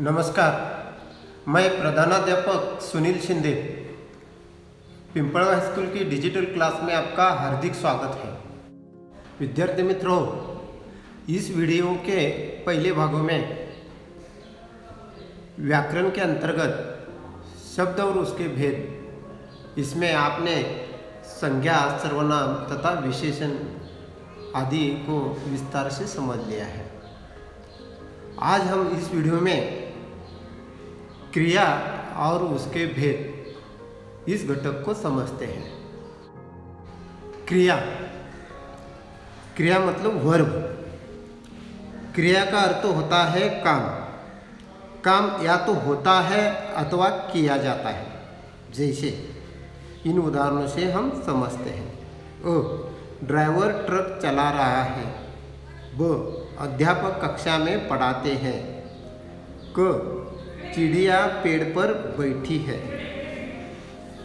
नमस्कार, मैं प्रधानाध्यापक सुनील शिंदे पिंपळगाव स्कूल की डिजिटल क्लास में आपका हार्दिक स्वागत है। विद्यार्थी मित्रों, इस वीडियो के पहले भागों में व्याकरण के अंतर्गत शब्द और उसके भेद, इसमें आपने संज्ञा, सर्वनाम तथा विशेषण आदि को विस्तार से समझ लिया है। आज हम इस वीडियो में क्रिया और उसके भेद, इस घटक को समझते हैं। क्रिया क्रिया मतलब वर्ब। क्रिया का अर्थ होता है काम। काम या तो होता है अथवा किया जाता है। जैसे इन उदाहरणों से हम समझते हैं। अ, ड्राइवर ट्रक चला रहा है। ब, अध्यापक कक्षा में पढ़ाते हैं। क, चिड़िया पेड़ पर बैठी है।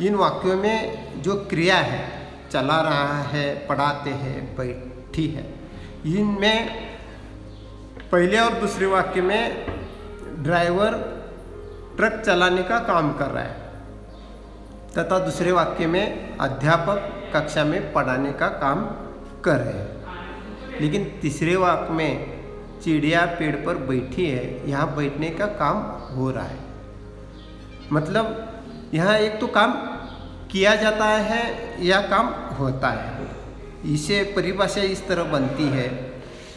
इन वाक्यों में जो क्रिया है, चला रहा है, पढ़ाते हैं, बैठी है, इनमें पहले और दूसरे वाक्य में ड्राइवर ट्रक चलाने का काम कर रहा है तथा दूसरे वाक्य में अध्यापक कक्षा में पढ़ाने का काम कर रहे हैं। लेकिन तीसरे वाक्य में चिड़िया पेड़ पर बैठी है, यहाँ बैठने का काम हो रहा है। मतलब यहाँ एक तो काम किया जाता है या काम होता है। इसे परिभाषा इस तरह बनती है,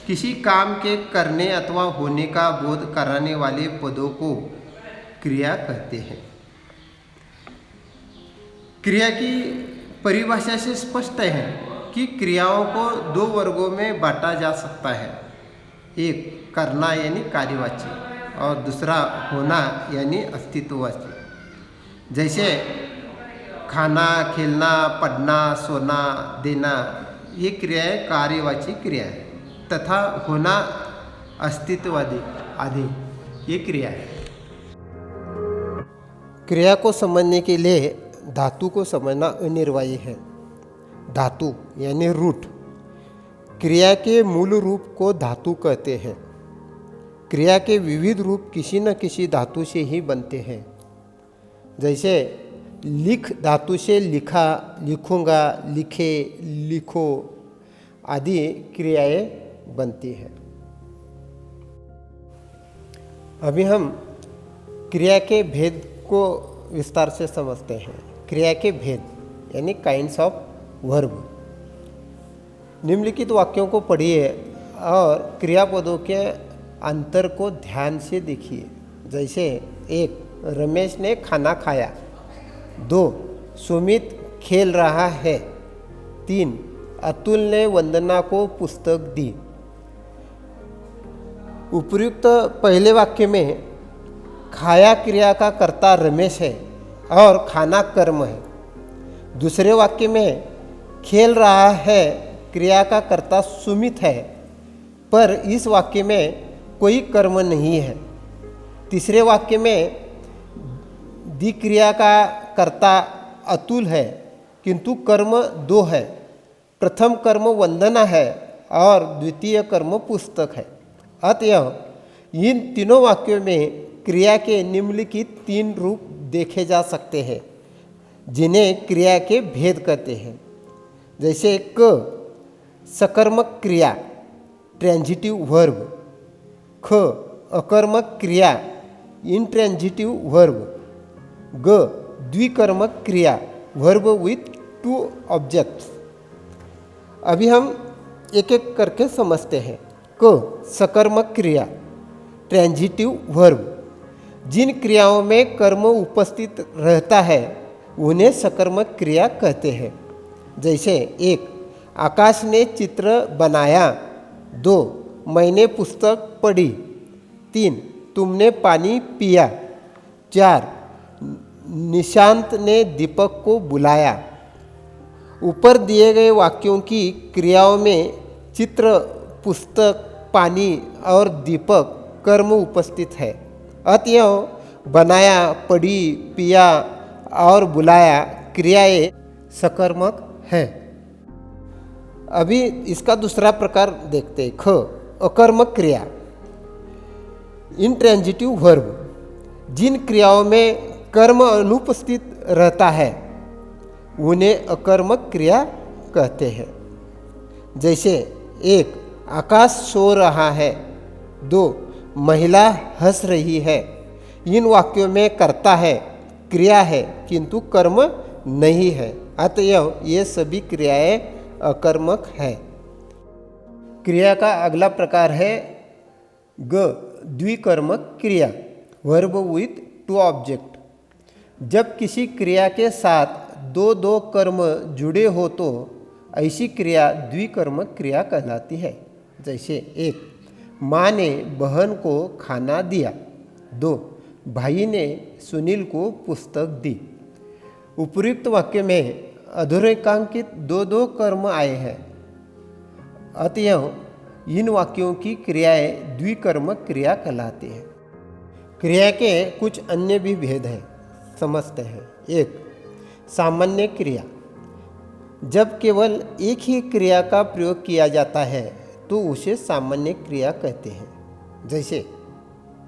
किसी काम के करने अथवा होने का बोध कराने वाले पदों को क्रिया कहते हैं। क्रिया की परिभाषा से स्पष्ट है कि क्रियाओं को दो वर्गों में बांटा जा सकता है। एक करना यानी कार्यवाची और दूसरा होना यानी अस्तित्ववाची। जैसे खाना, खेलना, पढ़ना, सोना, देना, ये क्रियाएं कार्यवाची क्रिया है तथा होना अस्तित्ववादी आदि ये क्रिया है। क्रिया को समझने के लिए धातु को समझना अनिवार्य है। धातु यानी रूट। क्रिया के मूल रूप को धातु कहते हैं। क्रिया के विविध रूप किसी न किसी धातु से ही बनते हैं। जैसे लिख धातु से लिखा, लिखूंगा, लिखे, लिखो आदि क्रियाएं बनती हैं। अभी हम क्रिया के भेद को विस्तार से समझते हैं। क्रिया के भेद यानी काइंड्स ऑफ वर्ब। निम्नलिखित वाक्यों को पढ़िए और क्रियापदों के अंतर को ध्यान से देखिए। जैसे एक, रमेश ने खाना खाया। दो, सुमित खेल रहा है। तीन, अतुल ने वंदना को पुस्तक दी। उपयुक्त पहले वाक्य में खाया क्रिया का कर्ता रमेश है और खाना कर्म है। दूसरे वाक्य में खेल रहा है क्रिया का कर्ता सुमित है, पर इस वाक्य में कोई कर्म नहीं है। तीसरे वाक्य में दी क्रिया का कर्ता अतुल है, किंतु कर्म दो है। प्रथम कर्म वंदना है और द्वितीय कर्म पुस्तक है। अतः इन तीनों वाक्यों में क्रिया के निम्नलिखित तीन रूप देखे जा सकते हैं, जिन्हें क्रिया के भेद कहते हैं। जैसे क, सकर्मक क्रिया ट्रांजिटिव वर्ब। ख, अकर्मक क्रिया इंट्रांजिटिव वर्ब। ग, द्विकर्मक क्रिया वर्ब विथ टू ऑब्जेक्ट्स। अभी हम एक एक करके समझते हैं। क, सकर्मक क्रिया ट्रांजिटिव वर्ब। जिन क्रियाओं में कर्म उपस्थित रहता है उन्हें सकर्मक क्रिया कहते हैं। जैसे एक, आकाश ने चित्र बनाया। दो, मैंने पुस्तक पढ़ी। तीन, तुमने पानी पिया। चार, निशांत ने दीपक को बुलाया। ऊपर दिए गए वाक्यों की क्रियाओं में चित्र, पुस्तक, पानी और दीपक कर्म उपस्थित है। अतः बनाया, पढ़ी, पिया और बुलाया क्रियाएं सकर्मक हैं। अभी इसका दूसरा प्रकार देखते हैं। ख, अकर्मक क्रिया इंट्रांजिटिव वर्ब। जिन क्रियाओं में कर्म अनुपस्थित रहता है उन्हें अकर्मक क्रिया कहते हैं। जैसे 1 आकाश सो रहा है, 2 महिला हंस रही है। इन वाक्यों में कर्ता है, क्रिया है, किंतु कर्म नहीं है, अतएव ये सभी क्रियाएं अकर्मक है। क्रिया का अगला प्रकार है द्विकर्मक क्रिया, वर्ब विथ 2 ऑब्जेक्ट। जब किसी क्रिया के साथ दो कर्म जुड़े हो तो ऐसी क्रिया द्विकर्मक क्रिया कहलाती है। जैसे 1 माँ ने बहन को खाना दिया, 2 भाई ने सुनील को पुस्तक दी। उपयुक्त वाक्य में अधोरेखांकित दो कर्म आए हैं, अतएव इन वाक्यों की क्रियाएं द्विकर्मक क्रिया कहलाती हैं। क्रिया के कुछ अन्य भी भेद हैं, समझते हैं। 1 सामान्य क्रिया। जब केवल एक ही क्रिया का प्रयोग किया जाता है तो उसे सामान्य क्रिया कहते हैं। जैसे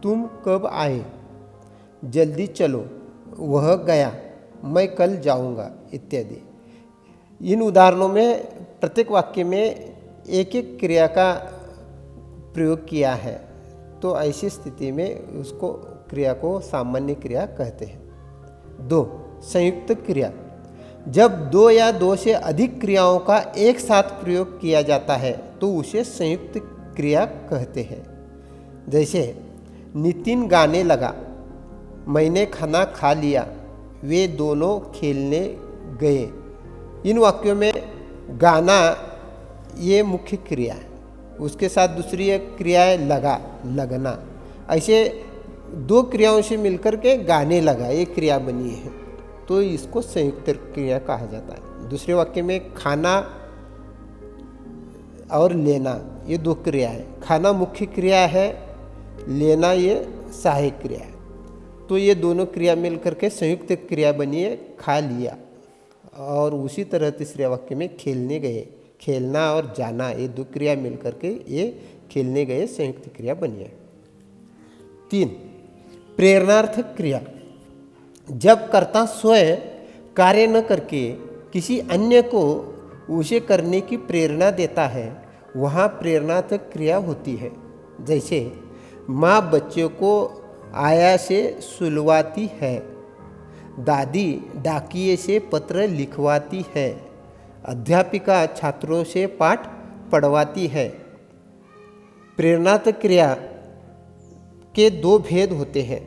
तुम कब आए, जल्दी चलो, वह गया, मैं कल जाऊंगा इत्यादि। इन उदाहरणों में प्रत्येक वाक्य में एक एक क्रिया का प्रयोग किया है, तो ऐसी स्थिति में उसको क्रिया को सामान्य क्रिया कहते हैं। 2 संयुक्त क्रिया। जब 2 या 2 से अधिक क्रियाओं का एक साथ प्रयोग किया जाता है तो उसे संयुक्त क्रिया कहते हैं। जैसे नितिन गाने लगा, मैंने खाना खा लिया, वे दोनों खेलने गए। इन वाक्यों में गाना ये मुख्य क्रिया है, उसके साथ दूसरी एक क्रिया है लगा, लगना। ऐसे 2 क्रियाओं से मिलकर के गाने लगा ये क्रिया बनी है, तो इसको संयुक्त क्रिया कहा जाता है। दूसरे वाक्य में खाना और लेना ये 2 क्रिया है। खाना मुख्य क्रिया है, लेना ये सहायक क्रिया है, तो ये दोनों क्रिया मिलकर के संयुक्त क्रिया बनी है, खा लिया। और उसी तरह तीसरे वाक्य में खेलने गए, खेलना और जाना ये 2 क्रिया मिलकर के ये खेलने गए संयुक्त क्रिया बनी है। 3 प्रेरणार्थक क्रिया। जब कर्ता स्वयं कार्य न करके किसी अन्य को उसे करने की प्रेरणा देता है वहाँ प्रेरणार्थक क्रिया होती है। जैसे माँ बच्चे को आया से सुलवाती है, दादी डाकिये से पत्र लिखवाती है, अध्यापिका छात्रों से पाठ पढ़वाती है। प्रेरणार्थक क्रिया के 2 भेद होते हैं।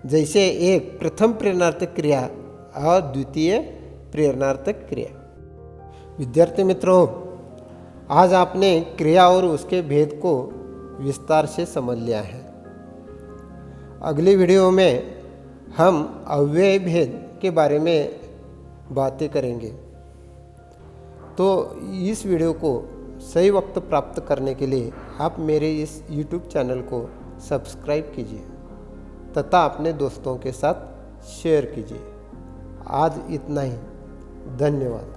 जैसे एक प्रथम प्रेरणार्थक क्रिया और द्वितीय प्रेरणार्थक क्रिया। विद्यार्थी मित्रों, आज आपने क्रिया और उसके भेद को विस्तार से समझ लिया है। अगली वीडियो में हम अव्यय भेद के बारे में बातें करेंगे। तो इस वीडियो को सही वक्त प्राप्त करने के लिए आप मेरे इस YouTube चैनल को सब्सक्राइब कीजिए तथा अपने दोस्तों के साथ शेयर कीजिए। आज इतना ही, धन्यवाद।